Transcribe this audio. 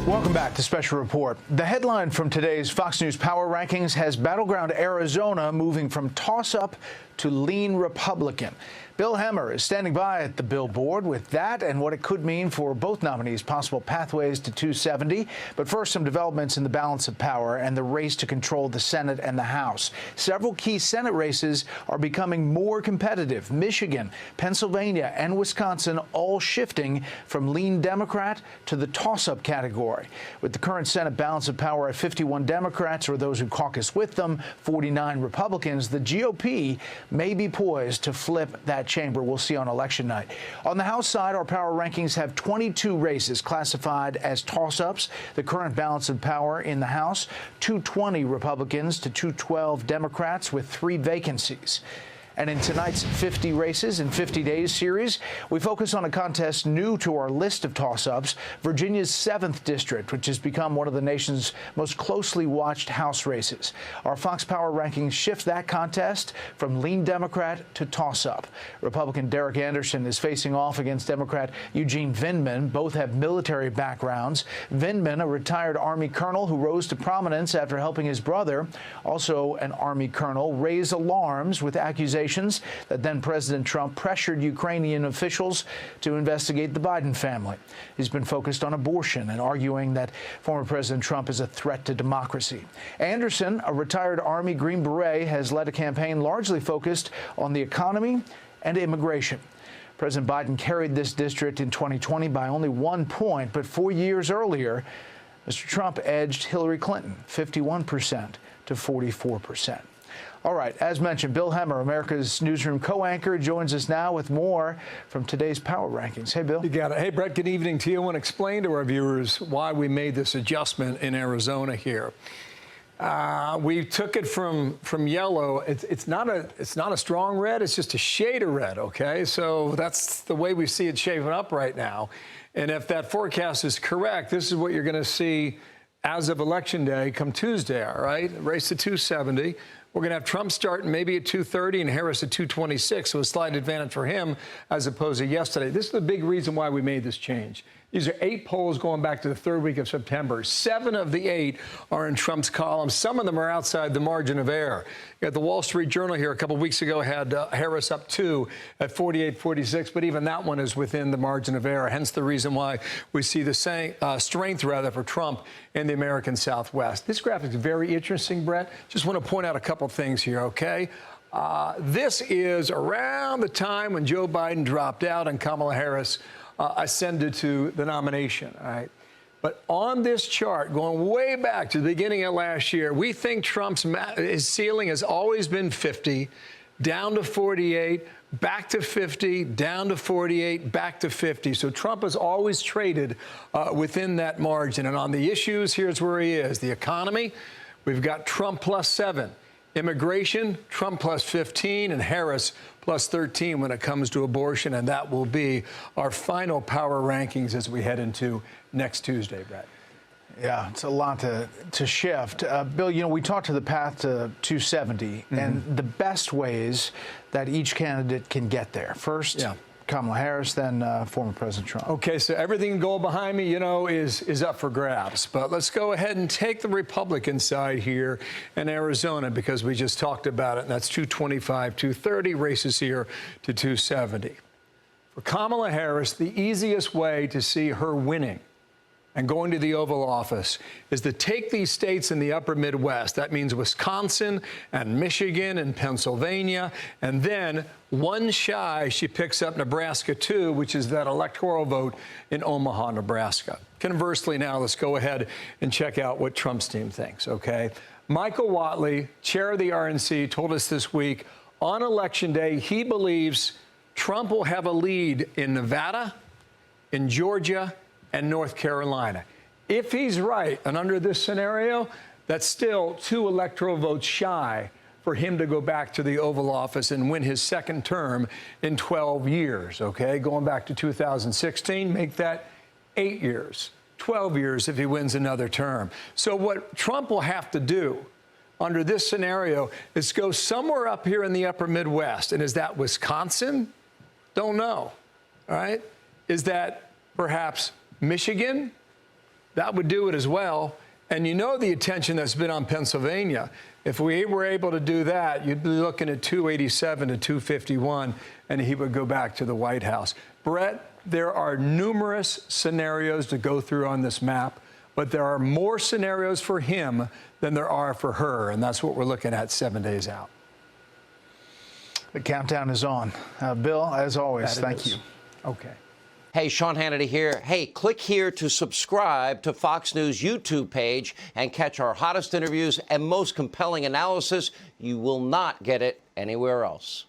Welcome back to Special Report. The headline from today's Fox News Power Rankings has battleground Arizona moving from toss-up to lean Republican. Bill Hemmer is standing by at the billboard with that and what it could mean for both nominees' possible pathways to 270. But first, some developments in the balance of power and the race to control the Senate and the House. Several key Senate races are becoming more competitive. Michigan, Pennsylvania, and Wisconsin all shifting from lean Democrat to the toss-up category. With the current Senate balance of power at 51 Democrats, or those who caucus with them, 49 Republicans, the GOP may be poised to flip that chamber. We'll see on election night. On the House side, our power rankings have 22 races classified as toss-ups. The current balance of power in the House, 220 Republicans to 212 Democrats with 3 vacancies. And in tonight's 50 Races in 50 Days series, we focus on a contest new to our list of toss-ups, Virginia's 7th District, which has become one of the nation's most closely watched House races. Our Fox Power rankings shift that contest from lean Democrat to toss-up. Republican Derek Anderson is facing off against Democrat Eugene Vindman. Both have military backgrounds. Vindman, a retired Army colonel who rose to prominence after helping his brother, also an Army colonel, raise alarms with accusations that then President Trump pressured Ukrainian officials to investigate the Biden family. He's been focused on abortion and arguing that former President Trump is a threat to democracy. Anderson, a retired Army Green Beret, has led a campaign largely focused on the economy and immigration. President Biden carried this district in 2020 by only 1 point, but 4 years earlier, Mr. Trump edged Hillary Clinton 51% to 44%. All right, as mentioned, Bill Hemmer, America's Newsroom co-anchor, joins us now with more from today's Power Rankings. Hey, Bill. You got it. Hey, Brett, good evening to you. I want to explain to our viewers why we made this adjustment in Arizona here. We took it from yellow. It's not a strong red. It's just a shade of red, okay? So that's the way we see it shaping up right now. And if that forecast is correct, this is what you're going to see as of Election Day come Tuesday, all right? Race to 270. We're going to have Trump starting maybe at 230 and Harris at 226, so a slight advantage for him as opposed to yesterday. This is the big reason why we made this change. These are 8 polls going back to the 3rd week of September. 7 of the 8 are in Trump's column. Some of them are outside the margin of error. You got the Wall Street Journal here a couple of weeks ago had Harris up 2 at 48-46, but even that one is within the margin of error. Hence the reason why we see the strength, rather, for Trump in the American Southwest. This graphic is very interesting, Brett. Just want to point out a couple things here, okay? This is around the time when Joe Biden dropped out and Kamala Harris ascended to the nomination, all right? But on this chart, going way back to the beginning of last year, we think Trump's his ceiling has always been 50, down to 48, back to 50, down to 48, back to 50. So Trump has always traded within that margin. And on the issues, here's where he is. The economy, we've got Trump plus 7. Immigration, Trump plus 15, and Harris plus 13 when it comes to abortion. And that will be our final power rankings as we head into next Tuesday, Brett. Yeah, it's a lot to shift. Bill, you know, we talked to the path to 270 and the best ways that each candidate can get there. First, Kamala Harris, then former President Trump. Okay, so everything going behind me, you know, is up for grabs. But let's go ahead and take the Republican side here in Arizona because we just talked about it. And that's 225, 230 races here to 270. For Kamala Harris, the easiest way to see her winning and going to the Oval Office is to take these states in the upper Midwest. That means Wisconsin and Michigan and Pennsylvania. And then one shy, she picks up Nebraska too, which is that electoral vote in Omaha, Nebraska. Conversely now, let's go ahead and check out what Trump's team thinks, okay? Michael Whatley, chair of the RNC, told us this week on Election Day he believes Trump will have a lead in Nevada, in Georgia, and North Carolina. If he's right, and under this scenario, that's still 2 electoral votes shy for him to go back to the Oval Office and win his 2nd term in 12 years, okay? Going back to 2016, make that 8 years, 12 years if he wins another term. So what Trump will have to do under this scenario is go somewhere up here in the upper Midwest. And is that Wisconsin? Don't know, all right? Is that perhaps Michigan? that would do it as well. And you know the attention that's been on Pennsylvania. If we were able to do that, you'd be looking at 287 to 251, and he would go back to the White House. Brett, there are numerous scenarios to go through on this map, but there are more scenarios for him than there are for her, and that's what we're looking at 7 days out. The countdown is on. Bill, as always, thank you. Okay. Hey, Sean Hannity here. Hey, click here to subscribe to Fox News YouTube page and catch our hottest interviews and most compelling analysis. You will not get it anywhere else.